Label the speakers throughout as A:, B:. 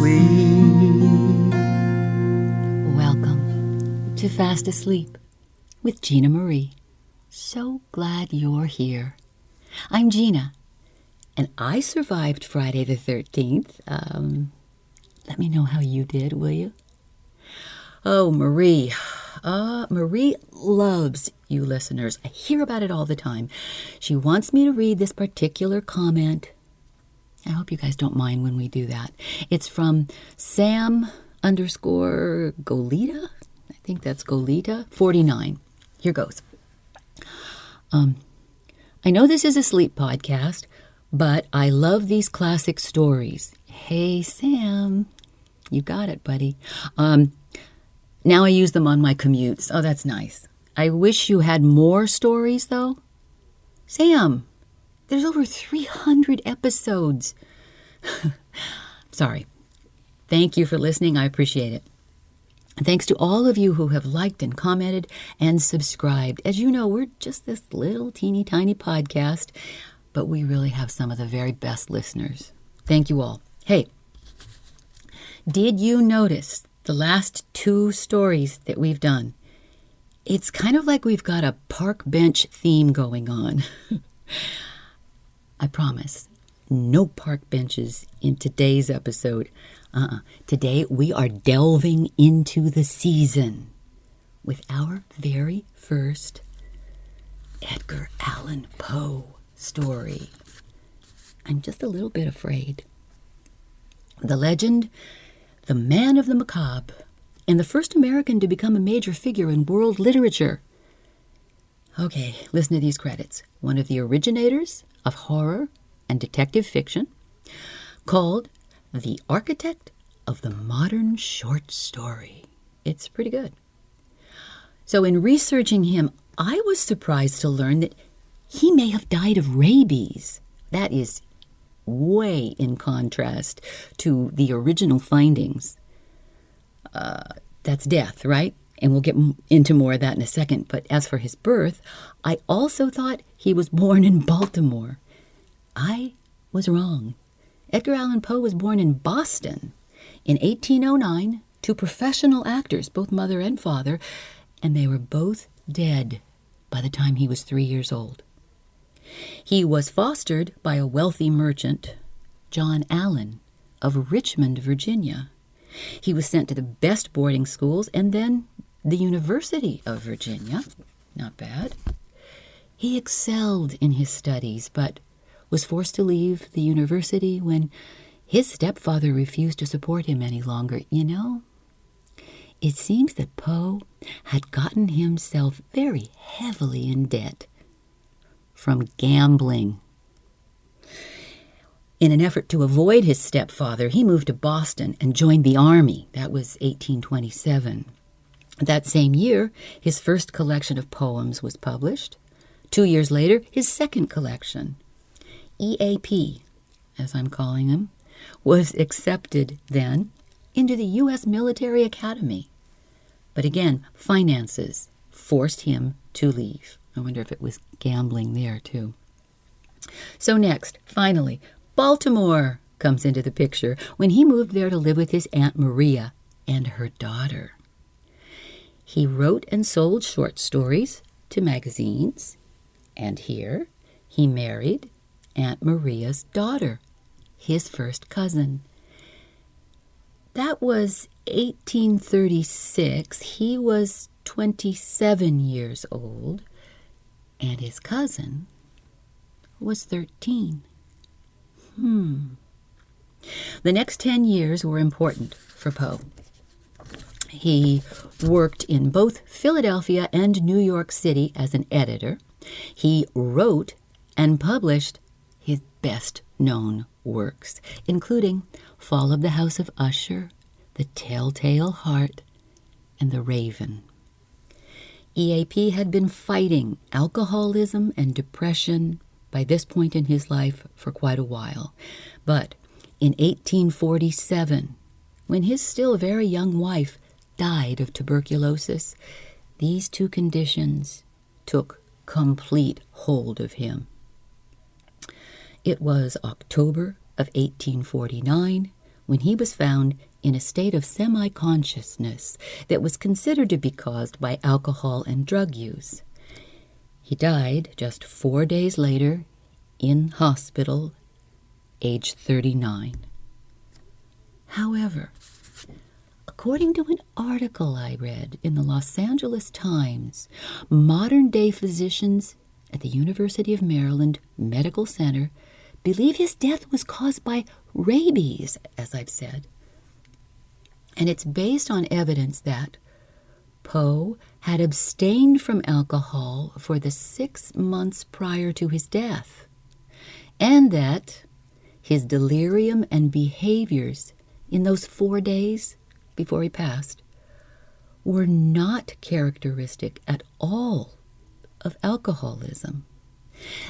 A: sweet.
B: Welcome to Fast Asleep with Gina Marie. So glad you're here. I'm Gina, and I survived Friday the 13th. Let me know how you did, will you? Oh, Marie. Marie loves you listeners. I hear about it all the time. She wants me to read this particular comment. I hope you guys don't mind when we do that. It's from Sam_Golita. I think that's Golita 49. Here goes. I know this is a sleep podcast, but I love these classic stories. Hey, Sam. You got it, buddy. Now I use them on my commutes. Oh, that's nice. I wish you had more stories, though. Sam, there's over 300 episodes. Sorry. Thank you for listening. I appreciate it. Thanks to all of you who have liked and commented and subscribed. As you know, we're just this little teeny tiny podcast, but we really have some of the very best listeners. Thank you all. Hey, did you notice the last 2 stories that we've done? It's kind of like we've got a park bench theme going on. I promise, no park benches in today's episode. Today we are delving into the season with our very first Edgar Allan Poe story. I'm just a little bit afraid. The legend, the man of the macabre, and the first American to become a major figure in world literature. Okay, listen to these credits. One of the originators of horror and detective fiction, called the architect of the modern short story. It's pretty good. So in researching him, I was surprised to learn that he may have died of rabies. That is way in contrast to the original findings. That's death, right? And we'll get into more of that in a second. But as for his birth, I also thought he was born in Baltimore. I was wrong. Edgar Allan Poe was born in Boston in 1809 to professional actors, both mother and father, and they were both dead by the time he was 3 years old. He was fostered by a wealthy merchant, John Allen, of Richmond, Virginia. He was sent to the best boarding schools and then the University of Virginia. Not bad. He excelled in his studies, but was forced to leave the university when his stepfather refused to support him any longer. You know, it seems that Poe had gotten himself very heavily in debt from gambling. In an effort to avoid his stepfather, he moved to Boston and joined the army. That was 1827. That same year, his first collection of poems was published. 2 years later, his second collection, EAP, as I'm calling him, was accepted then into the U.S. Military Academy. But again, finances forced him to leave. I wonder if it was gambling there, too. So next, finally, Baltimore comes into the picture when he moved there to live with his Aunt Maria and her daughter. He wrote and sold short stories to magazines, and here he married Aunt Maria's daughter, his first cousin. That was 1836. He was 27 years old, and his cousin was 13. The next 10 years were important for Poe. He worked in both Philadelphia and New York City as an editor. He wrote and published his best-known works, including Fall of the House of Usher, The Telltale Heart, and The Raven. EAP had been fighting alcoholism and depression by this point in his life for quite a while. But in 1847, when his still very young wife died of tuberculosis, these two conditions took complete hold of him. It was October of 1849 when he was found in a state of semi-consciousness that was considered to be caused by alcohol and drug use. He died just 4 days later in hospital, age 39. However, according to an article I read in the Los Angeles Times, modern-day physicians at the University of Maryland Medical Center believe his death was caused by rabies, as I've said. And it's based on evidence that Poe had abstained from alcohol for the 6 months prior to his death, and that his delirium and behaviors in those 4 days before he passed were not characteristic at all of alcoholism.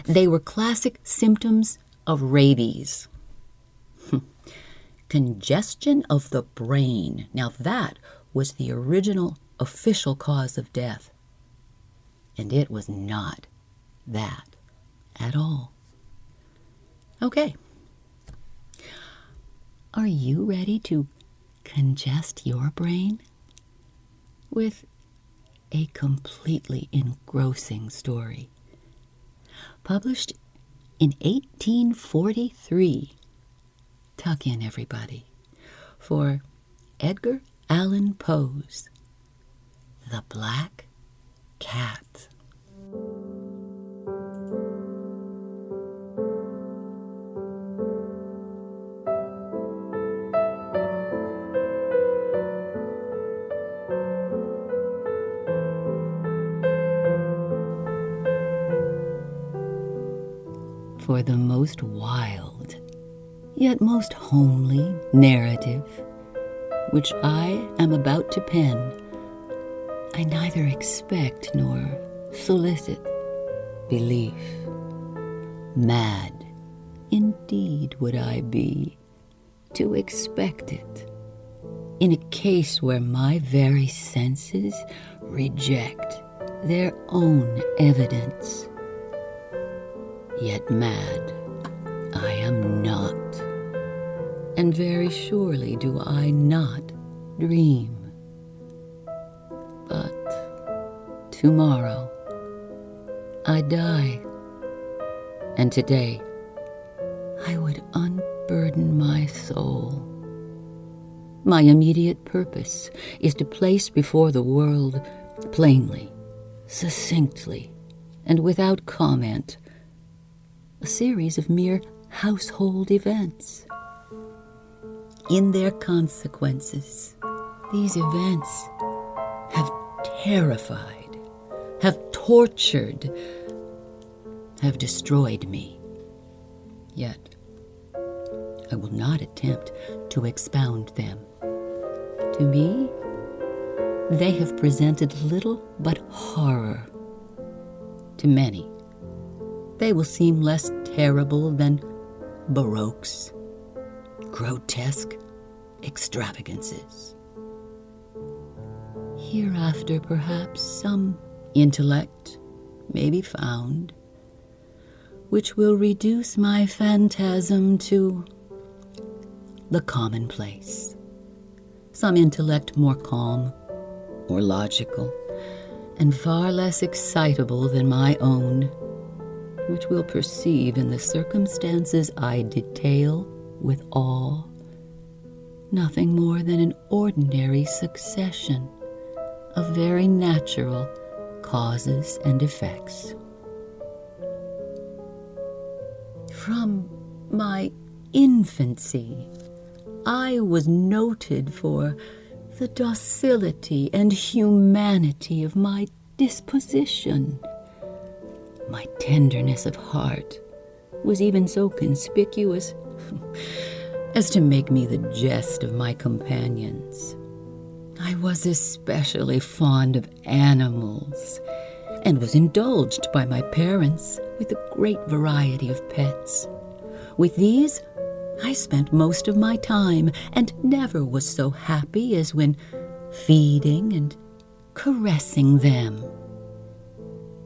B: They were classic symptoms of rabies. Congestion of the brain. Now that was the original official cause of death. And it was not that at all. Okay. Are you ready to congest your brain with a completely engrossing story? Published in 1843. Tuck in, everybody, for Edgar Allan Poe's The Black Cat. For the most wild, yet most homely narrative which I am about to pen, I neither expect nor solicit belief. Mad, indeed, would I be to expect it, in a case where my very senses reject their own evidence. Yet mad I am not, and very surely do I not dream. But tomorrow I die, and today I would unburden my soul. My immediate purpose is to place before the world, plainly, succinctly, and without comment, a series of mere household events. In their consequences, these events have terrified, have tortured, have destroyed me. Yet, I will not attempt to expound them. To me, they have presented little but horror. To many, they will seem less terrible than baroques, grotesque extravagances. Hereafter, perhaps, some intellect may be found which will reduce my phantasm to the commonplace. Some intellect more calm, more logical, and far less excitable than my own, which will perceive in the circumstances I detail with awe nothing more than an ordinary succession of very natural causes and effects. From my infancy, I was noted for the docility and humanity of my disposition. My tenderness of heart was even so conspicuous as to make me the jest of my companions. I was especially fond of animals, and was indulged by my parents with a great variety of pets. With these, I spent most of my time, and never was so happy as when feeding and caressing them.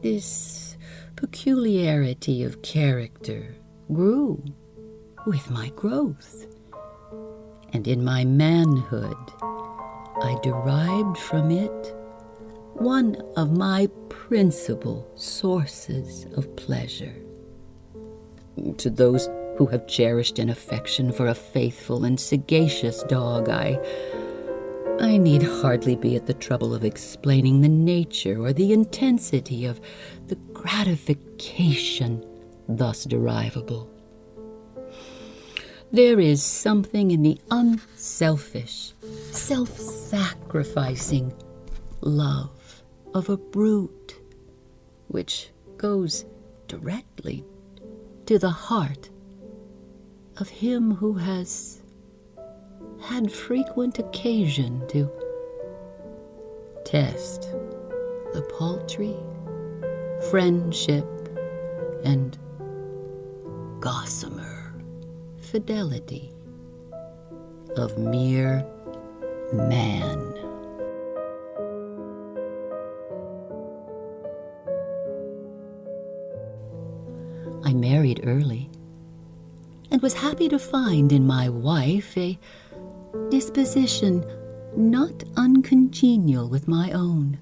B: This peculiarity of character grew with my growth, and in my manhood, I derived from it one of my principal sources of pleasure. To those who have cherished an affection for a faithful and sagacious dog, I need hardly be at the trouble of explaining the nature or the intensity of the gratification thus derivable. There is something in the unselfish, self-sacrificing love of a brute which goes directly to the heart of him who has had frequent occasion to test the paltry friendship and gossamer fidelity of mere man. I married early and was happy to find in my wife a disposition not uncongenial with my own.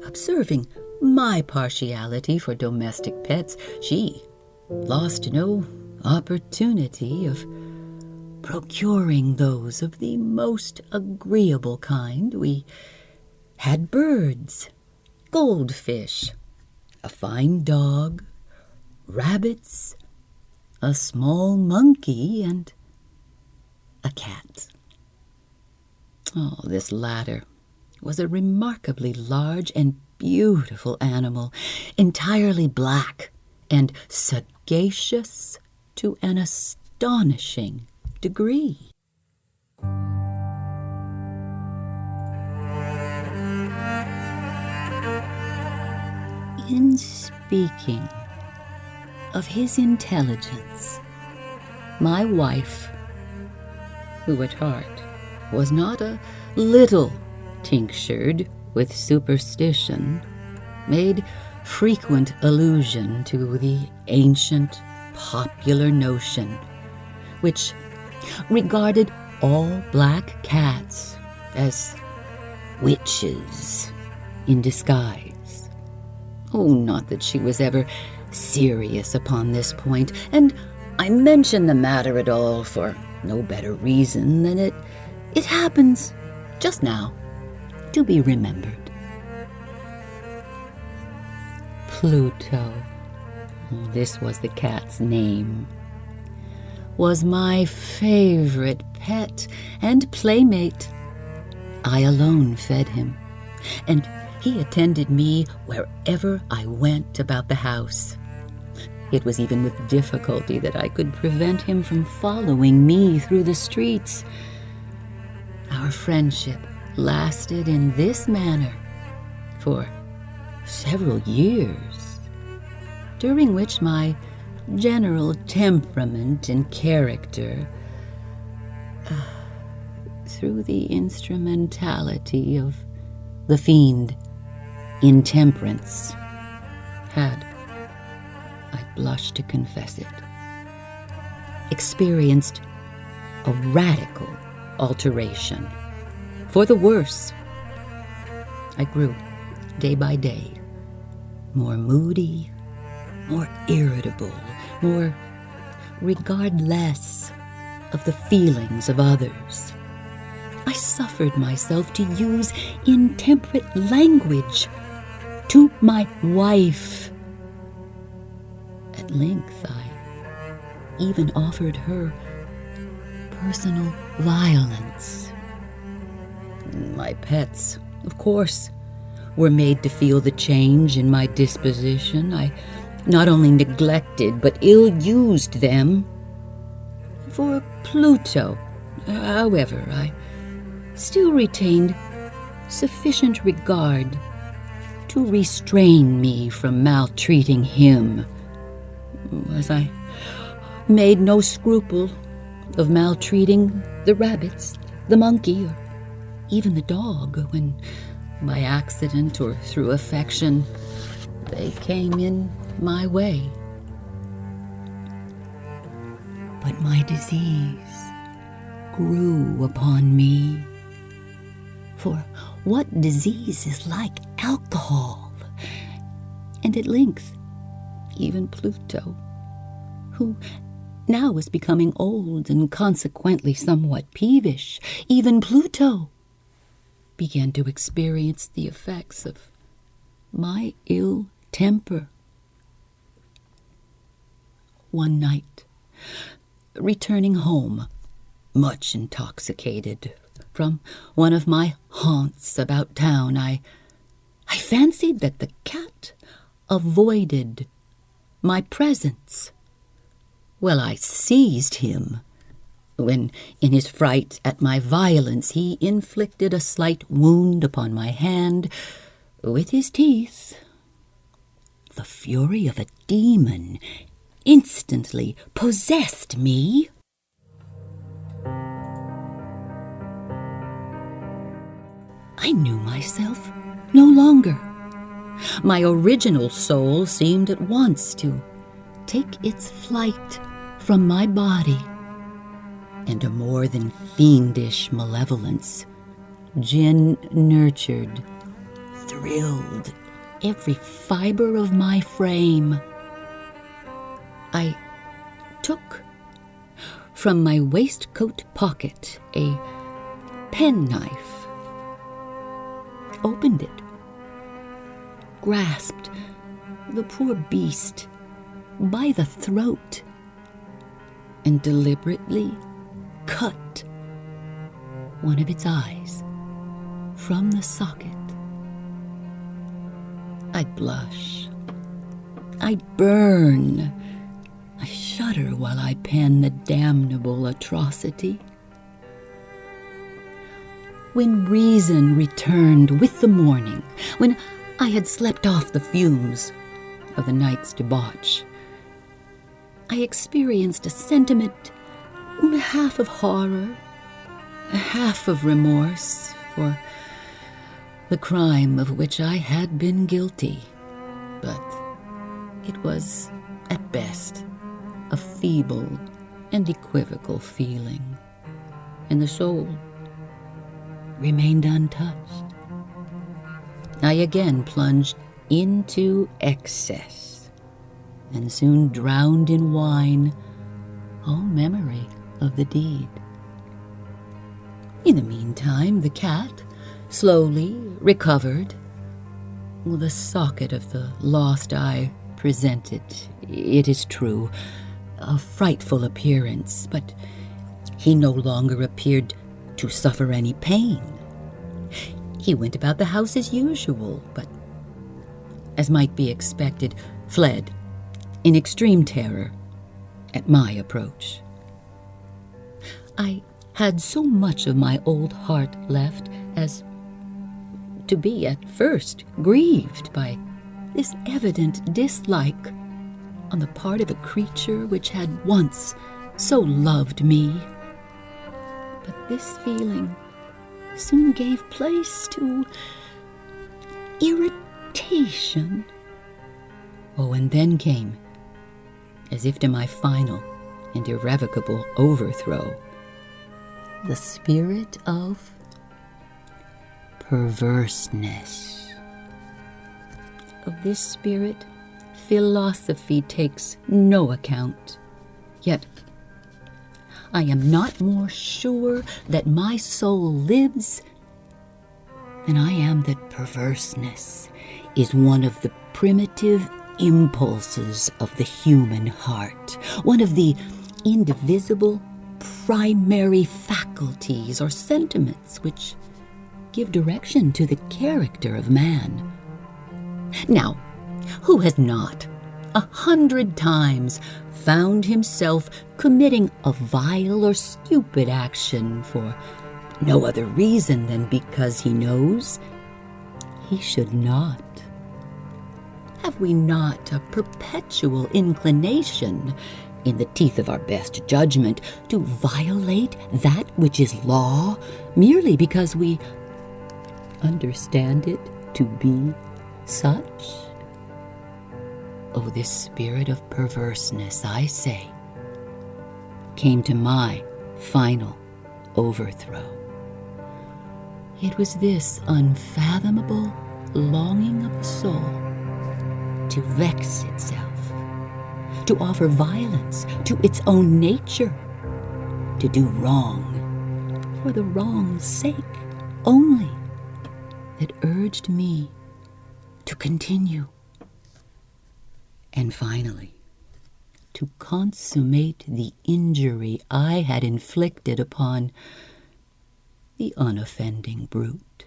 B: Observing my partiality for domestic pets, she lost no opportunity of procuring those of the most agreeable kind. We had birds, goldfish, a fine dog, rabbits, a small monkey, and a cat. Oh, this latter was a remarkably large and beautiful animal, entirely black and sagacious to an astonishing degree. In speaking of his intelligence, my wife, who at heart was not a little tinctured with superstition, made frequent allusion to the ancient popular notion which regarded all black cats as witches in disguise. Oh, not that she was ever serious upon this point, and I mention the matter at all for no better reason than it happens just now to be remembered. Pluto, this was the cat's name, was my favorite pet and playmate. I alone fed him, and he attended me wherever I went about the house. It was even with difficulty that I could prevent him from following me through the streets. Our friendship lasted in this manner for several years, during which my general temperament and character, through the instrumentality of the fiend intemperance, had, I blush to confess it, experienced a radical alteration for the worse. I grew, day by day, more moody, more irritable, more regardless of the feelings of others. I suffered myself to use intemperate language to my wife. At length, I even offered her personal violence. My pets, of course, were made to feel the change in my disposition. I not only neglected but ill-used them. For Pluto, however, I still retained sufficient regard to restrain me from maltreating him, as I made no scruple of maltreating the rabbits, the monkey, or even the dog when, by accident or through affection, they came in my way. But my disease grew upon me. For what disease is like alcohol? And at length, even Pluto, who now was becoming old and consequently somewhat peevish, even Pluto began to experience the effects of my ill temper. One night, returning home, much intoxicated, from one of my haunts about town, I fancied that the cat avoided my presence. Well, I seized him, when, in his fright at my violence, he inflicted a slight wound upon my hand with his teeth. The fury of a demon instantly possessed me. I knew myself no longer. My original soul seemed at once to take its flight from my body, and a more than fiendish malevolence, gin-nurtured, thrilled every fiber of my frame. I took from my waistcoat pocket a penknife, opened it, grasped the poor beast by the throat, and deliberately cut one of its eyes from the socket. I'd blush, I'd burn, I shudder while I pen the damnable atrocity. When reason returned with the morning, when I had slept off the fumes of the night's debauch, I experienced a sentiment half of horror, half of remorse for the crime of which I had been guilty. But it was, at best, a feeble and equivocal feeling, and the soul remained untouched. I again plunged into excess, and soon drowned in wine all memory of the deed. In the meantime, the cat slowly recovered. The socket of the lost eye presented, it is true, a frightful appearance, but he no longer appeared to suffer any pain. He went about the house as usual, but, as might be expected, fled in extreme terror at my approach. I had so much of my old heart left as to be at first grieved by this evident dislike on the part of a creature which had once so loved me. But this feeling soon gave place to irritation. Oh, and then came, as if to my final and irrevocable overthrow, the spirit of perverseness. Of this spirit, philosophy takes no account. Yet, I am not more sure that my soul lives than I am that perverseness is one of the primitive impulses of the human heart, one of the indivisible primary faculties or sentiments which give direction to the character of man. Now, who has not 100 times found himself committing a vile or stupid action for no other reason than because he knows he should not? Have we not a perpetual inclination, in the teeth of our best judgment, to violate that which is law merely because we understand it to be such? Oh, this spirit of perverseness, I say, came to my final overthrow. It was this unfathomable longing of the soul to vex itself, to offer violence to its own nature, to do wrong for the wrong's sake only, that urged me to continue. And finally, to consummate the injury I had inflicted upon the unoffending brute.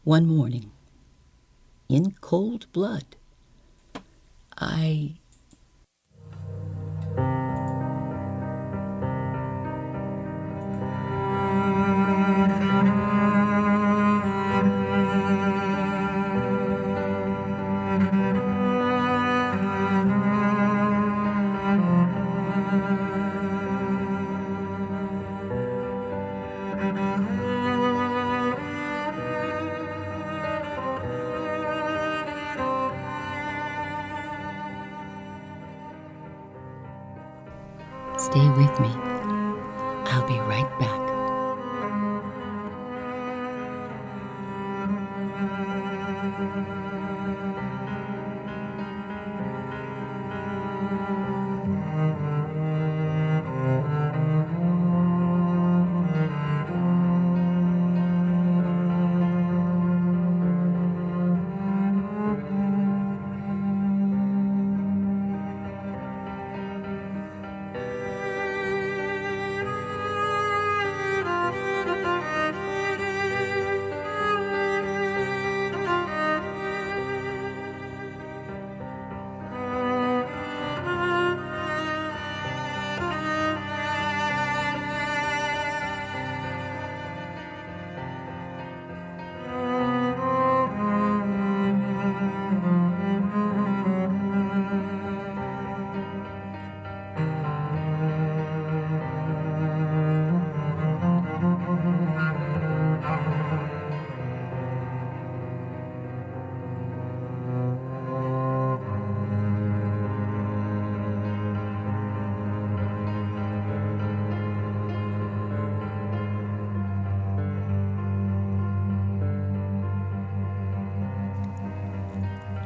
B: One morning, in cold blood, I Stay with me. I'll be right back.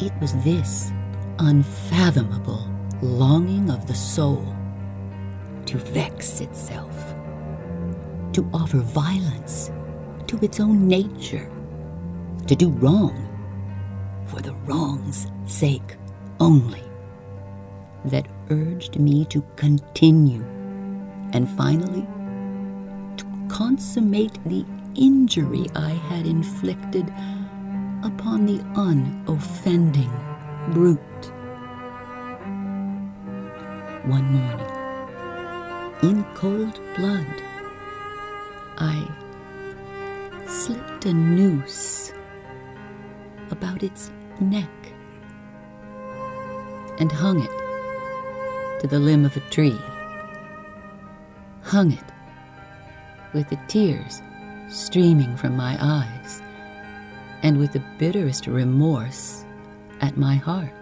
B: It was this unfathomable longing of the soul to vex itself, to offer violence to its own nature, to do wrong for the wrong's sake only, that urged me to continue and finally to consummate the injury I had inflicted upon the unoffending brute. One morning, in cold blood, I slipped a noose about its neck and hung it to the limb of a tree, hung it with the tears streaming from my eyes and with the bitterest remorse at my heart.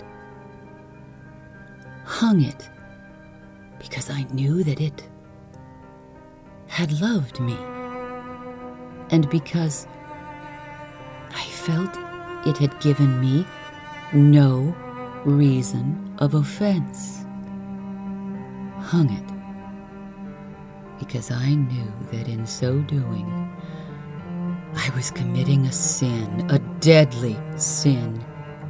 B: Hung it because I knew that it had loved me, and because I felt it had given me no reason of offense. Hung it because I knew that in so doing, I was committing a sin, a deadly sin,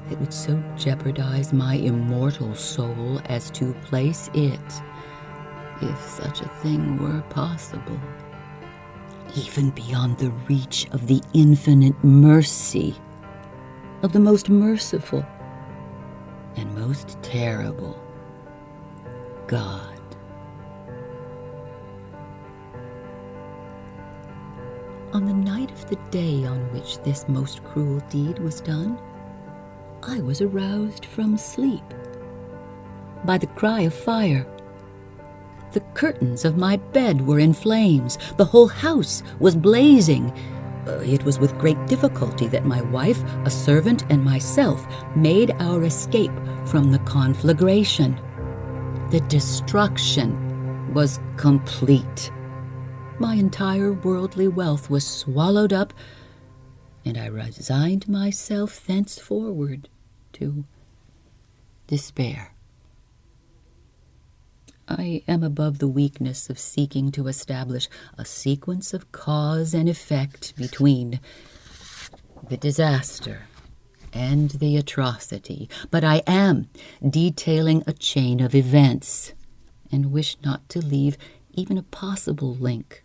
B: that would so jeopardize my immortal soul as to place it, if such a thing were possible, even beyond the reach of the infinite mercy of the most merciful and most terrible God. On the night of the day on which this most cruel deed was done, I was aroused from sleep by the cry of fire. The curtains of my bed were in flames. The whole house was blazing. It was with great difficulty that my wife, a servant, and myself made our escape from the conflagration. The destruction was complete. My entire worldly wealth was swallowed up, and I resigned myself thenceforward to despair. I am above the weakness of seeking to establish a sequence of cause and effect between the disaster and the atrocity, but I am detailing a chain of events and wish not to leave even a possible link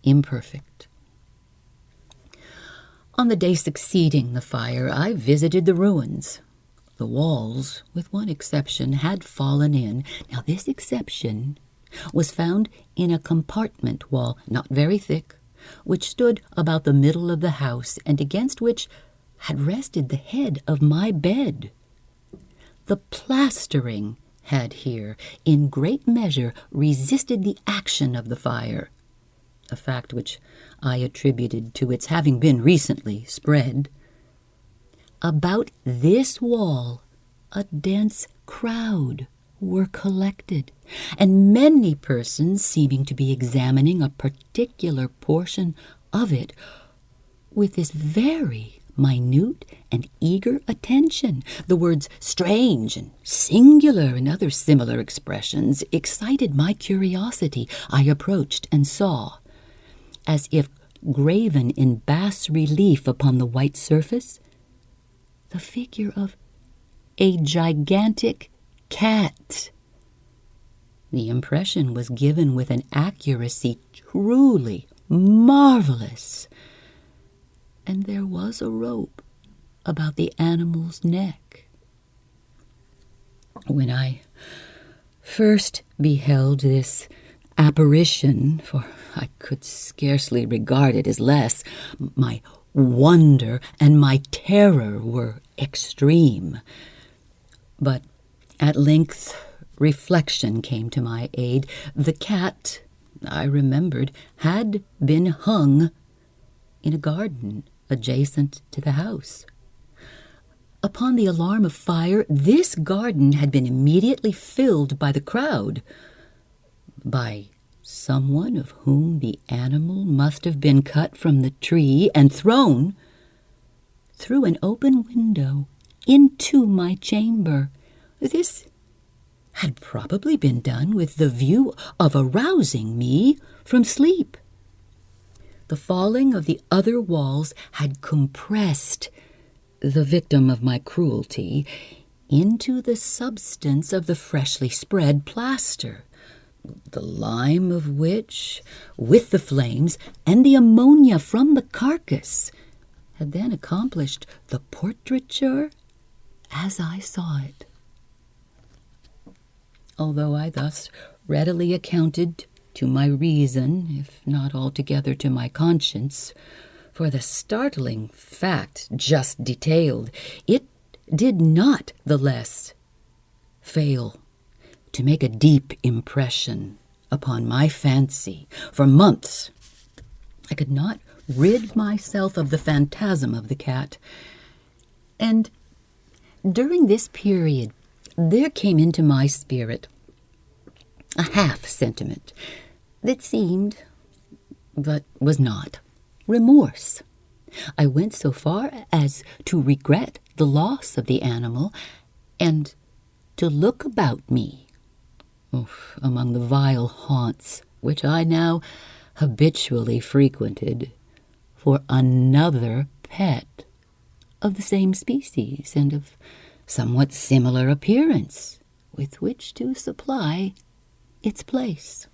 B: imperfect. On the day succeeding the fire, I visited the ruins. The walls, with one exception, had fallen in. Now, this exception was found in a compartment wall, not very thick, which stood about the middle of the house and against which had rested the head of my bed. The plastering had here, in great measure, resisted the action of the fire, a fact which I attributed to its having been recently spread. About this wall, a dense crowd were collected, and many persons seeming to be examining a particular portion of it with this very minute and eager attention. The words strange and singular and other similar expressions excited my curiosity. I approached and saw, as if graven in bas relief upon the white surface, the figure of a gigantic cat. The impression was given with an accuracy truly marvelous, and there was a rope about the animal's neck. When I first beheld this apparition, for I could scarcely regard it as less, my wonder and my terror were extreme. But at length reflection came to my aid. The cat, I remembered, had been hung in a garden adjacent to the house. Upon the alarm of fire, this garden had been immediately filled by the crowd, by someone of whom the animal must have been cut from the tree and thrown through an open window into my chamber. This had probably been done with the view of arousing me from sleep. The falling of the other walls had compressed the victim of my cruelty into the substance of the freshly spread plaster, the lime of which, with the flames and the ammonia from the carcass, had then accomplished the portraiture as I saw it. Although I thus readily accounted to my reason, if not altogether to my conscience, for the startling fact just detailed, it did not the less fail to make a deep impression upon my fancy. For months I could not rid myself of the phantasm of the cat, and during this period there came into my spirit a half-sentiment that seemed, but was not, remorse. I went so far as to regret the loss of the animal and to look about me among the vile haunts which I now habitually frequented for another pet of the same species and of somewhat similar appearance with which to supply its place.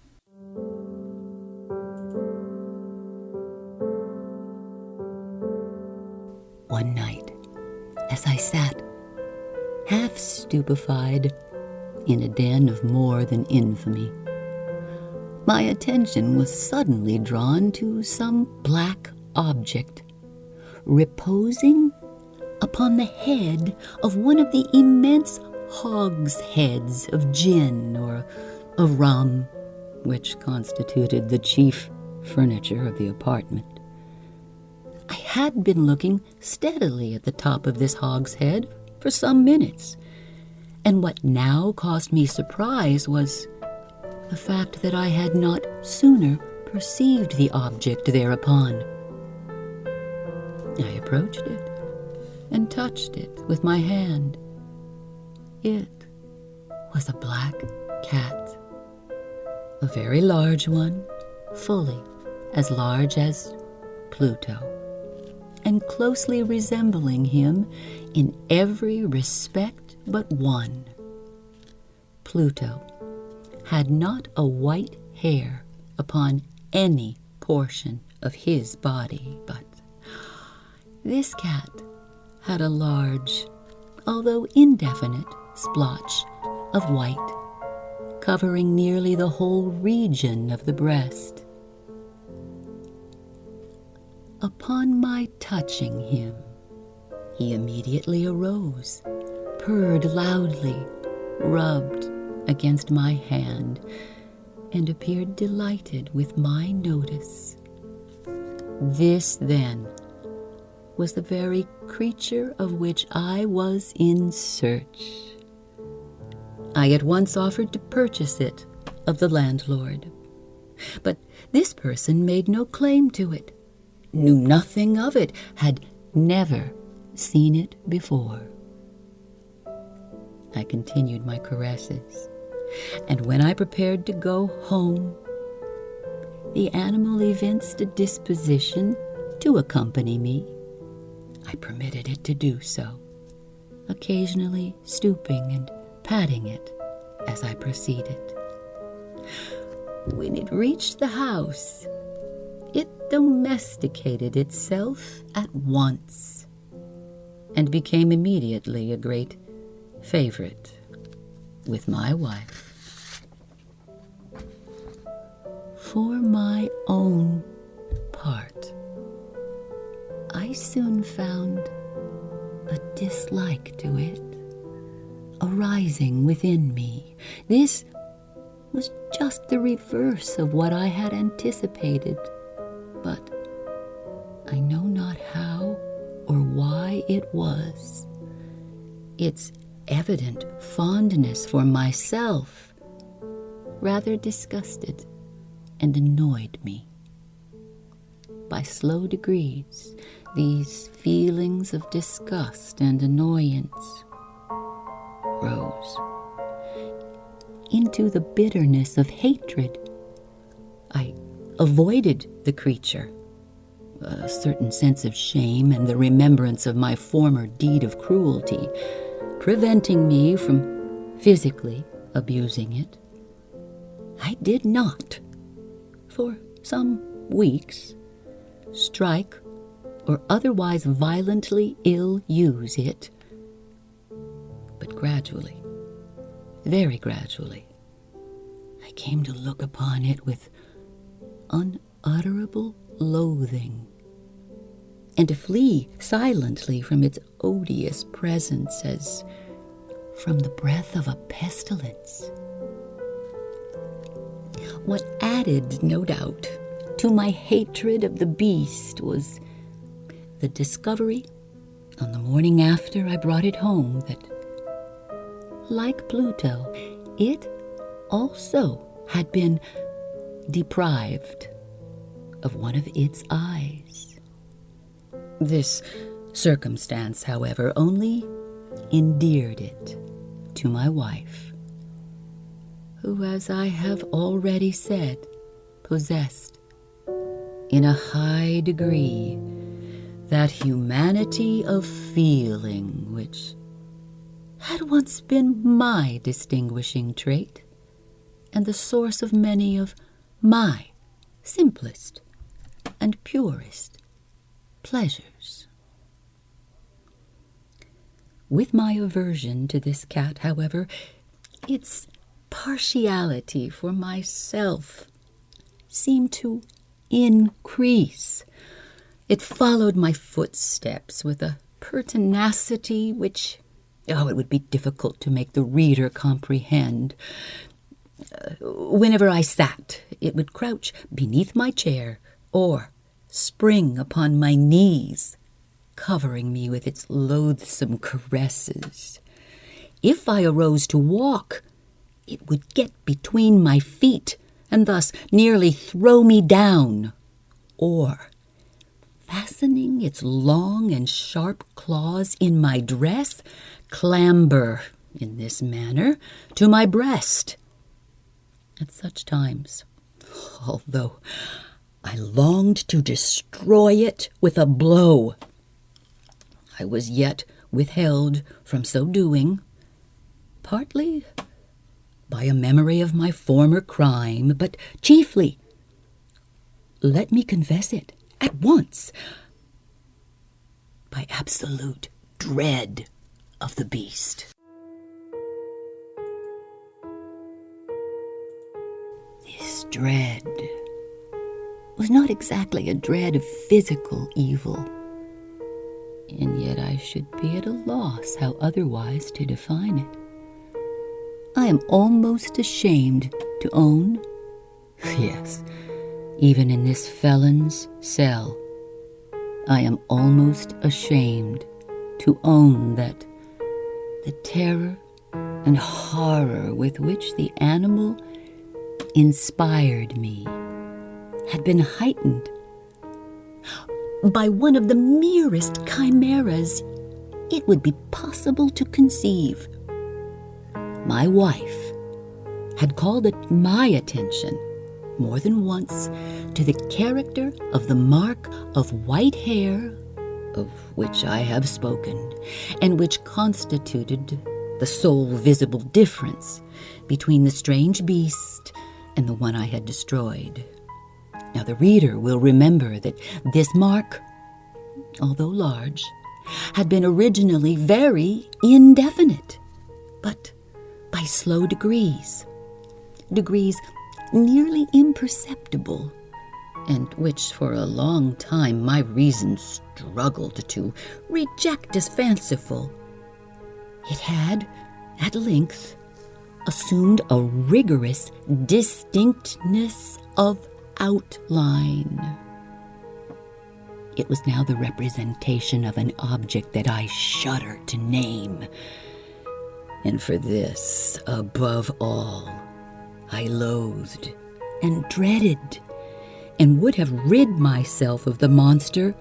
B: One night, as I sat, half stupefied, in a den of more than infamy, my attention was suddenly drawn to some black object reposing upon the head of one of the immense hogsheads of gin or of rum, which constituted the chief furniture of the apartment. I had been looking steadily at the top of this hogshead for some minutes, and what now caused me surprise was the fact that I had not sooner perceived the object thereupon. I approached it and touched it with my hand. It was a black cat, a very large one, fully as large as Pluto, and closely resembling him in every respect but one. Pluto had not a white hair upon any portion of his body, but this cat had a large, although indefinite, splotch of white, covering nearly the whole region of the breast. Upon my touching him, he immediately arose, purred loudly, rubbed against my hand, and appeared delighted with my notice. This, then, was the very creature of which I was in search. I at once offered to purchase it of the landlord, but this person made no claim to it, knew nothing of it, had never seen it before. I continued my caresses, and when I prepared to go home, the animal evinced a disposition to accompany me. I permitted it to do so, occasionally stooping and patting it as I proceeded. When it reached the house, it domesticated itself at once and became immediately a great favorite with my wife. For my own part, I soon found a dislike to it arising within me. This was just the reverse of what I had anticipated, but I know not how or why it was. Its evident fondness for myself rather disgusted and annoyed me. By slow degrees, these feelings of disgust and annoyance rose into the bitterness of hatred. I avoided the creature, a certain sense of shame and the remembrance of my former deed of cruelty preventing me from physically abusing it. I did not, for some weeks, strike or otherwise violently ill-use it. But gradually, very gradually, I came to look upon it with unutterable loathing, and to flee silently from its odious presence as from the breath of a pestilence. What added, no doubt, to my hatred of the beast was the discovery, on the morning after I brought it home, that, like Pluto, it also had been deprived of one of its eyes. This circumstance, however, only endeared it to my wife, who, as I have already said, possessed in a high degree that humanity of feeling which had once been my distinguishing trait and the source of many of my simplest and purest pleasures. With my aversion to this cat, however, its partiality for myself seemed to increase. It followed my footsteps with a pertinacity which, it would be difficult to make the reader comprehend. Whenever I sat, it would crouch beneath my chair or spring upon my knees, covering me with its loathsome caresses. If I arose to walk, it would get between my feet and thus nearly throw me down, or, fastening its long and sharp claws in my dress, clamber, in this manner, to my breast. At such times, although I longed to destroy it with a blow, I was yet withheld from so doing, partly by a memory of my former crime, but chiefly, let me confess it at once, by absolute dread of the beast. This dread was not exactly a dread of physical evil, and yet I should be at a loss how otherwise to define it. I am almost ashamed to own, yes, even in this felon's cell, I am almost ashamed to own that the terror and horror with which the animal inspired me had been heightened by one of the merest chimeras it would be possible to conceive. My wife had called my attention more than once to the character of the mark of white hair of which I have spoken, and which constituted the sole visible difference between the strange beast and the one I had destroyed. Now the reader will remember that this mark, although large, had been originally very indefinite, but by slow degrees nearly imperceptible, and which for a long time my reason struggled to reject as fanciful, it had, at length, assumed a rigorous distinctness of outline. It was now the representation of an object that I shudder to name, and for this, above all, I loathed and dreaded, and would have rid myself of the monster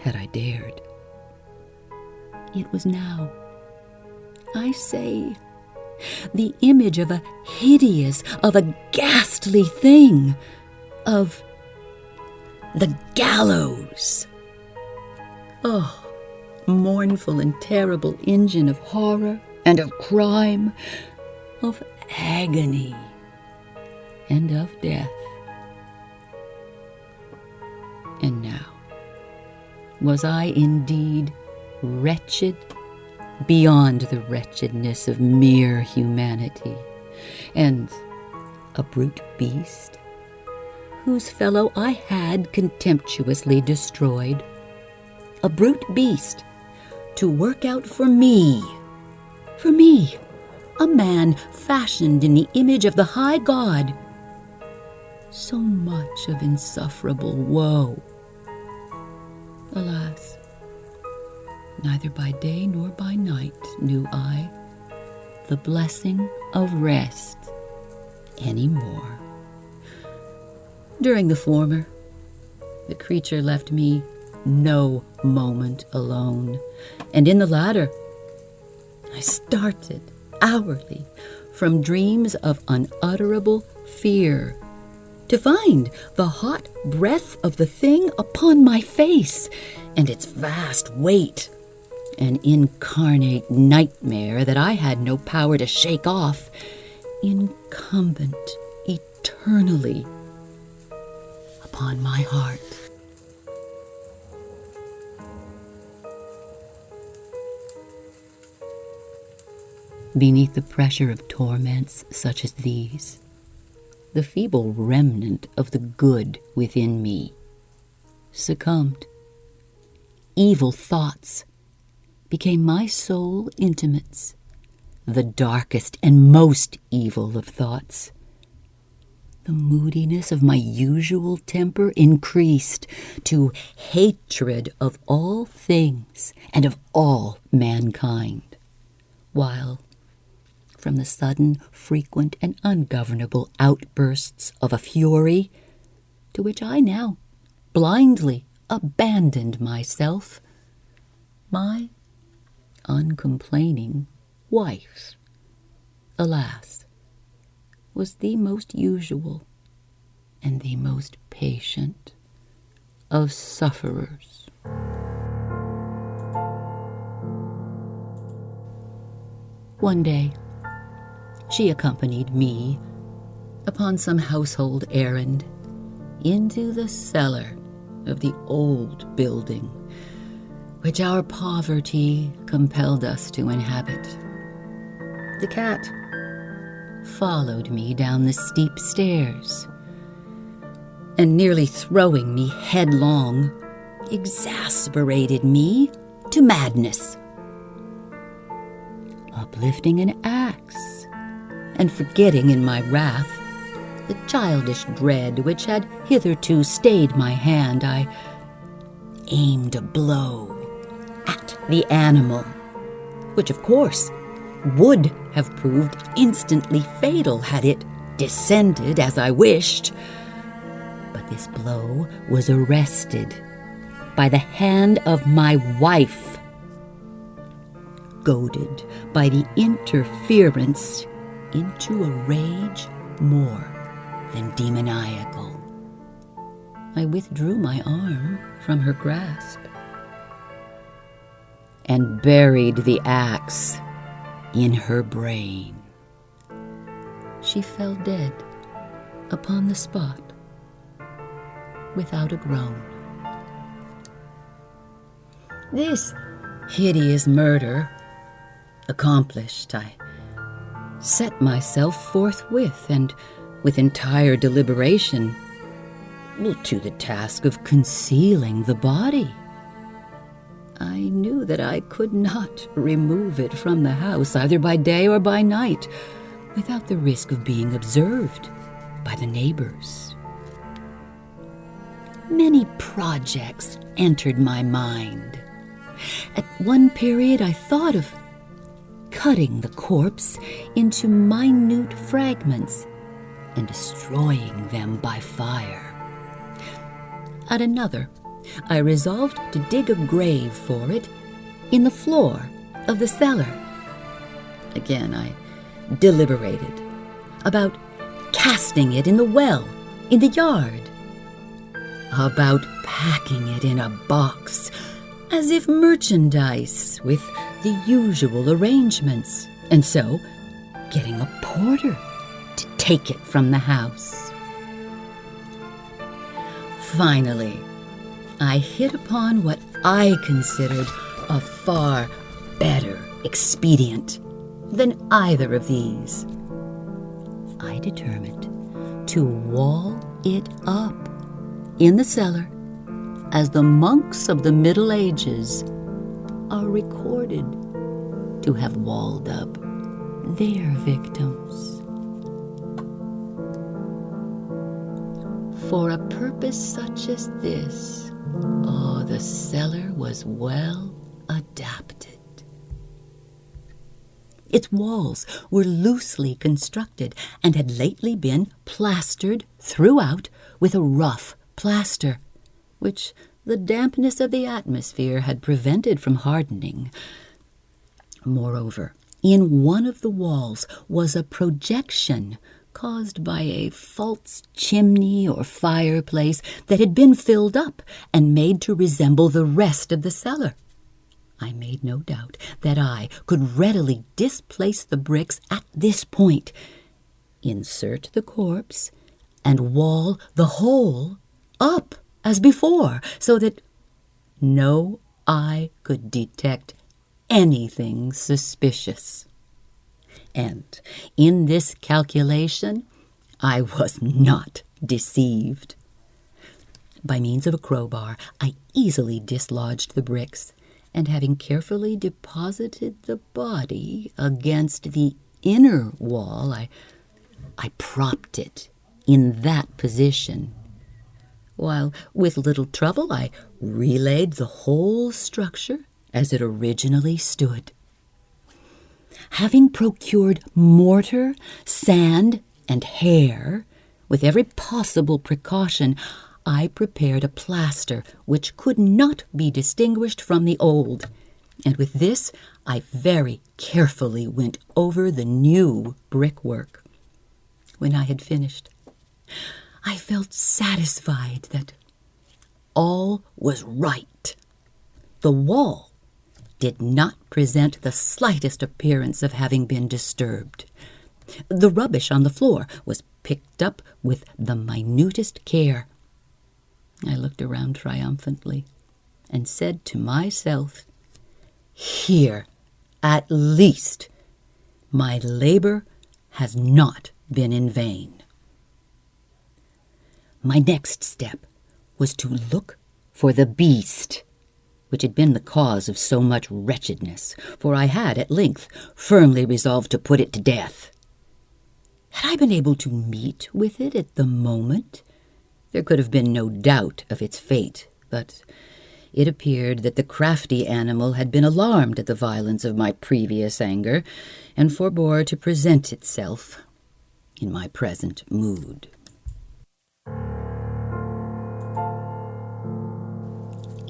B: had I dared. It was now, I say, the image of a hideous, of a ghastly thing, of the gallows. Oh, mournful and terrible engine of horror and of crime, of agony and of death. And now, was I indeed wretched beyond the wretchedness of mere humanity, and a brute beast, whose fellow I had contemptuously destroyed, a brute beast to work out for me, a man fashioned in the image of the high God, so much of insufferable woe. Alas, neither by day nor by night knew I the blessing of rest any more. During the former, the creature left me no moment alone, and in the latter, I started hourly from dreams of unutterable fear, to find the hot breath of the thing upon my face, and its vast weight, an incarnate nightmare that I had no power to shake off, incumbent eternally upon my heart. Beneath the pressure of torments such as these, the feeble remnant of the good within me succumbed. Evil thoughts became my sole intimates, the darkest and most evil of thoughts. The moodiness of my usual temper increased to hatred of all things and of all mankind, while from the sudden, frequent, and ungovernable outbursts of a fury to which I now blindly abandoned myself, my uncomplaining wife, alas, was the most usual and the most patient of sufferers. One day, she accompanied me upon some household errand into the cellar of the old building which our poverty compelled us to inhabit. The cat followed me down the steep stairs, and nearly throwing me headlong, exasperated me to madness. Uplifting an axe, and forgetting in my wrath the childish dread which had hitherto stayed my hand, I aimed a blow at the animal, which of course would have proved instantly fatal had it descended as I wished. But this blow was arrested by the hand of my wife, goaded by the interference into a rage more than demoniacal. I withdrew my arm from her grasp and buried the axe in her brain. She fell dead upon the spot without a groan. This hideous murder accomplished, I set myself forthwith and with entire deliberation to the task of concealing the body. I knew that I could not remove it from the house, either by day or by night, without the risk of being observed by the neighbors. Many projects entered my mind. At one period, I thought of cutting the corpse into minute fragments and destroying them by fire. At another, I resolved to dig a grave for it in the floor of the cellar. Again, I deliberated about casting it in the well in the yard, about packing it in a box as if merchandise with the usual arrangements, and so getting a porter to take it from the house. Finally, I hit upon what I considered a far better expedient than either of these. I determined to wall it up in the cellar as the monks of the Middle Ages are recorded to have walled up their victims. For a purpose such as this, the cellar was well adapted. Its walls were loosely constructed and had lately been plastered throughout with a rough plaster, which the dampness of the atmosphere had prevented from hardening. Moreover, in one of the walls was a projection caused by a false chimney or fireplace that had been filled up and made to resemble the rest of the cellar. I made no doubt that I could readily displace the bricks at this point, insert the corpse, and wall the whole up as before, so that no eye could detect anything suspicious. And in this calculation, I was not deceived. By means of a crowbar, I easily dislodged the bricks, and having carefully deposited the body against the inner wall, I propped it in that position, while with little trouble I relaid the whole structure as it originally stood. Having procured mortar, sand, and hair, with every possible precaution, I prepared a plaster which could not be distinguished from the old, and with this I very carefully went over the new brickwork. When I had finished, I felt satisfied that all was right. The wall did not present the slightest appearance of having been disturbed. The rubbish on the floor was picked up with the minutest care. I looked around triumphantly and said to myself, "Here, at least, my labor has not been in vain." My next step was to look for the beast, which had been the cause of so much wretchedness, for I had at length firmly resolved to put it to death. Had I been able to meet with it at the moment, there could have been no doubt of its fate, but it appeared that the crafty animal had been alarmed at the violence of my previous anger, and forbore to present itself in my present mood.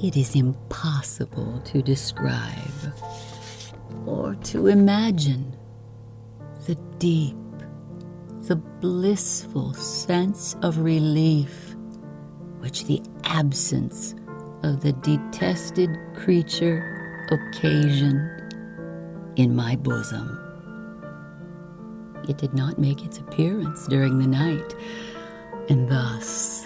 B: It is impossible to describe or to imagine the deep, the blissful sense of relief which the absence of the detested creature occasioned in my bosom. It did not make its appearance during the night, and thus,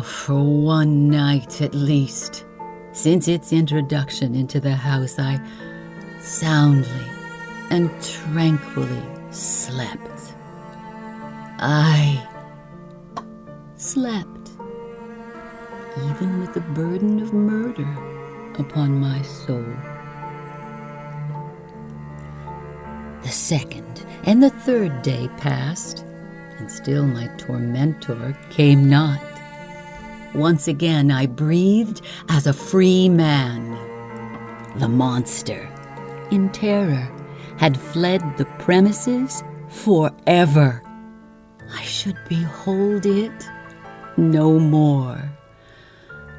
B: for one night at least, since its introduction into the house, I soundly and tranquilly slept. I slept, even with the burden of murder upon my soul. The second and the third day passed, and still my tormentor came not. Once again I breathed as a free man. The monster, in terror, had fled the premises forever. I should behold it no more.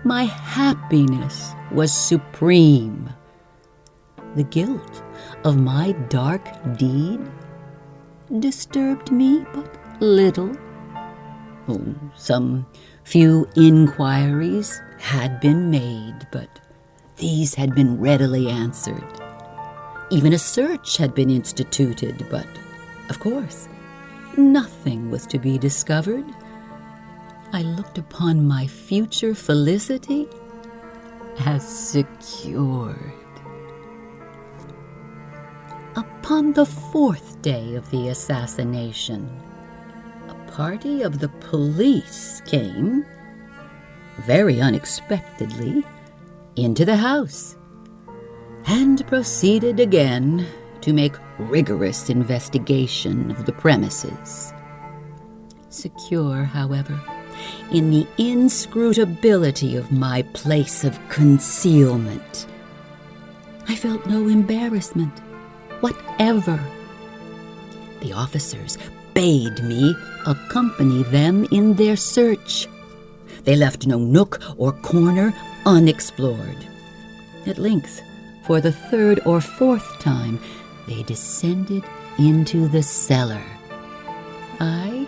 B: My happiness was supreme. The guilt of my dark deed disturbed me but little. Some few inquiries had been made, but these had been readily answered. Even a search had been instituted, but, of course, nothing was to be discovered. I looked upon my future felicity as secured. Upon the fourth day of the assassination, a party of the police came, very unexpectedly, into the house, and proceeded again to make rigorous investigation of the premises. Secure, however, in the inscrutability of my place of concealment, I felt no embarrassment whatever. The officers bade me accompany them in their search. They left no nook or corner unexplored. At length, for the third or fourth time, they descended into the cellar. I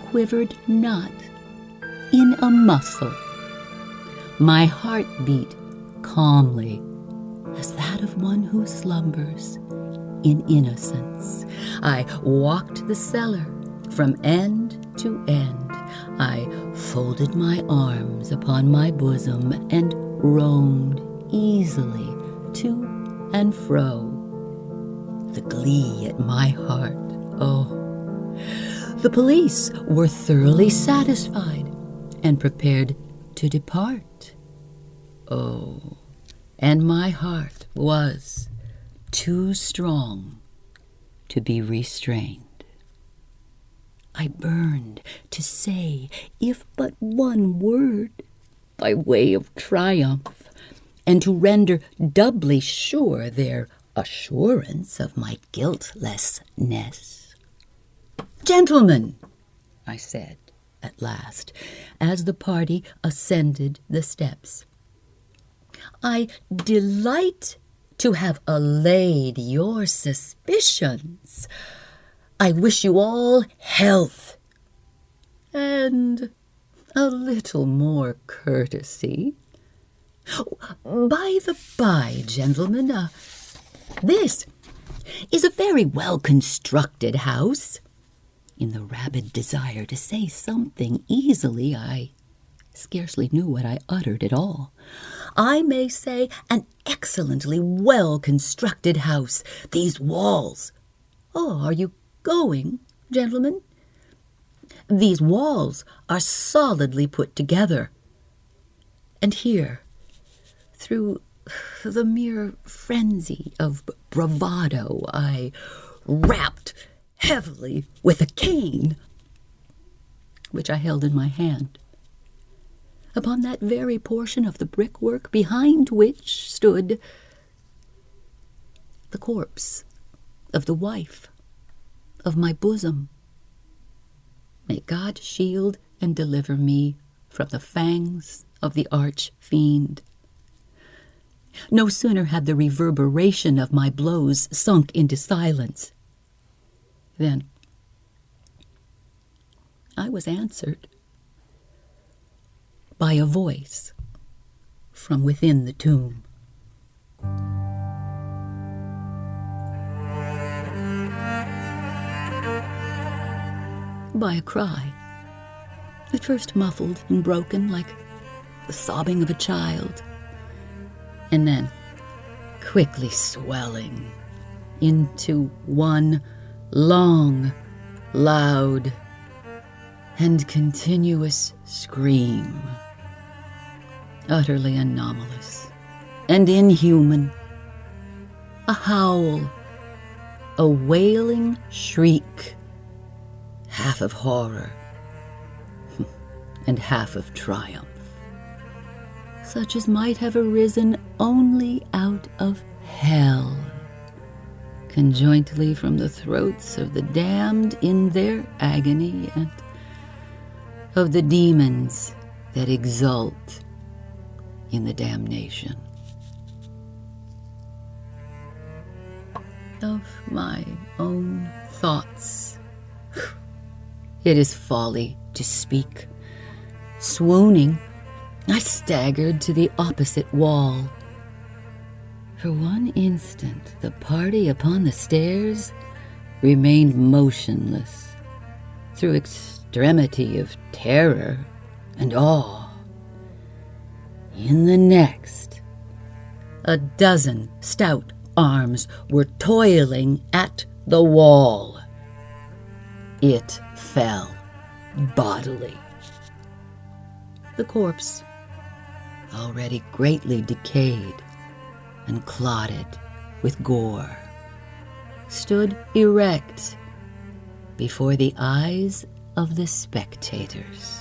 B: quivered not in a muscle. My heart beat calmly as that of one who slumbers in innocence. I walked the cellar from end to end. I folded my arms upon my bosom and roamed easily to and fro. The glee at my heart, The police were thoroughly satisfied and prepared to depart. And my heart was too strong to be restrained. I burned to say, if but one word, by way of triumph, and to render doubly sure their assurance of my guiltlessness. "Gentlemen," I said at last, as the party ascended the steps, "I delight to have allayed your suspicions. I wish you all health and a little more courtesy. By the by, gentlemen, this is a very well-constructed house." In the rabid desire to say something easily, I scarcely knew what I uttered at all. "I may say an excellently well-constructed house. These walls—" "Oh, are you going, gentlemen?" "These walls are solidly put together. And here, through the mere frenzy of bravado, I rapped heavily with a cane, which I held in my hand, upon that very portion of the brickwork behind which stood the corpse of the wife of my bosom. May God shield and deliver me from the fangs of the arch-fiend. No sooner had the reverberation of my blows sunk into silence than I was answered by a voice from within the tomb. By a cry, at first muffled and broken like the sobbing of a child, and then quickly swelling into one long, loud, and continuous scream, utterly anomalous and inhuman, a howl, a wailing shriek, half of horror and half of triumph, such as might have arisen only out of hell, conjointly from the throats of the damned in their agony, and of the demons that exult in the damnation. Of my own thoughts, it is folly to speak. Swooning, I staggered to the opposite wall. For one instant, the party upon the stairs remained motionless through extremity of terror and awe. In the next, a dozen stout arms were toiling at the wall. It fell bodily. The corpse, already greatly decayed and clotted with gore, stood erect before the eyes of the spectators.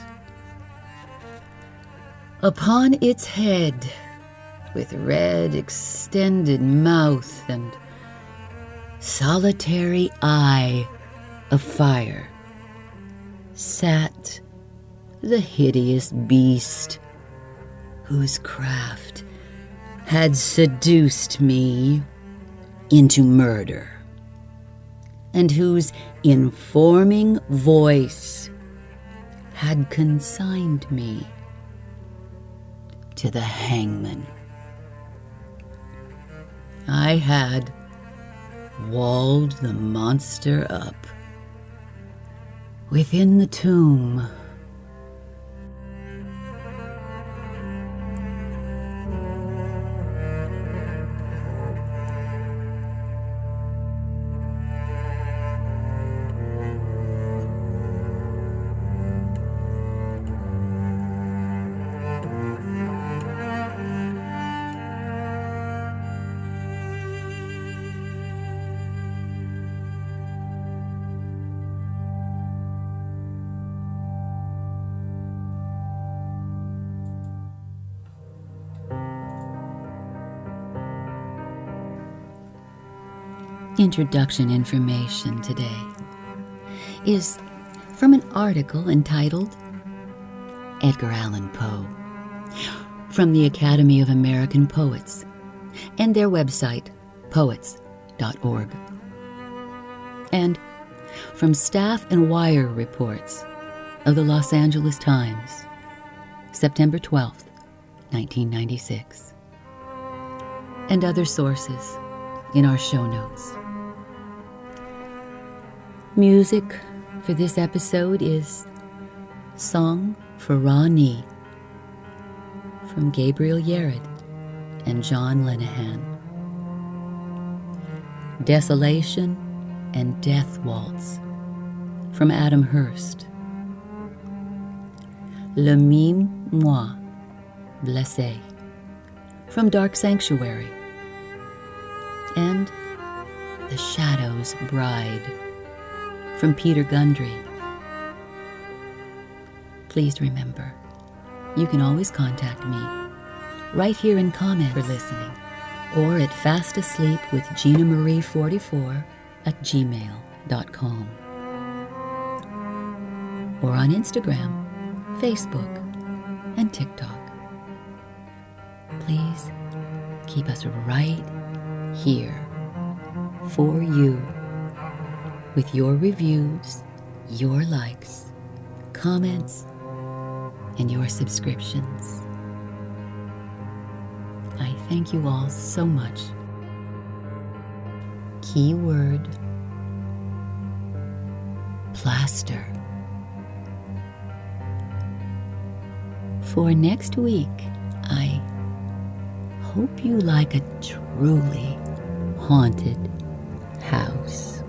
B: Upon its head, with red extended mouth and solitary eye of fire, sat the hideous beast whose craft had seduced me into murder, and whose informing voice had consigned me to the hangman. I had walled the monster up within the tomb. introduction information today is from an article entitled Edgar Allan Poe from the Academy of American Poets and their website, poets.org. And from staff and wire reports of the Los Angeles Times, September 12th, 1996. And other sources in our show notes. Music for this episode is Song for Ra-Nee from Gabriel Yared and John Lenihan. Desolation and Death Waltz from Adam Hurst. Le Mime Moi Blessé from Dark Sanctuary. And The Shadow's Bride from Peter Gundry. Please remember, you can always contact me right here in comments for listening, or at fastasleepwithginamarie44@gmail.com, or on Instagram, Facebook, and TikTok. Please keep us right here for you with your reviews, your likes, comments, and your subscriptions. I thank you all so much. Keyword: plaster. For next week, I hope you like a truly haunted house.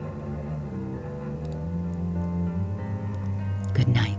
B: Good night.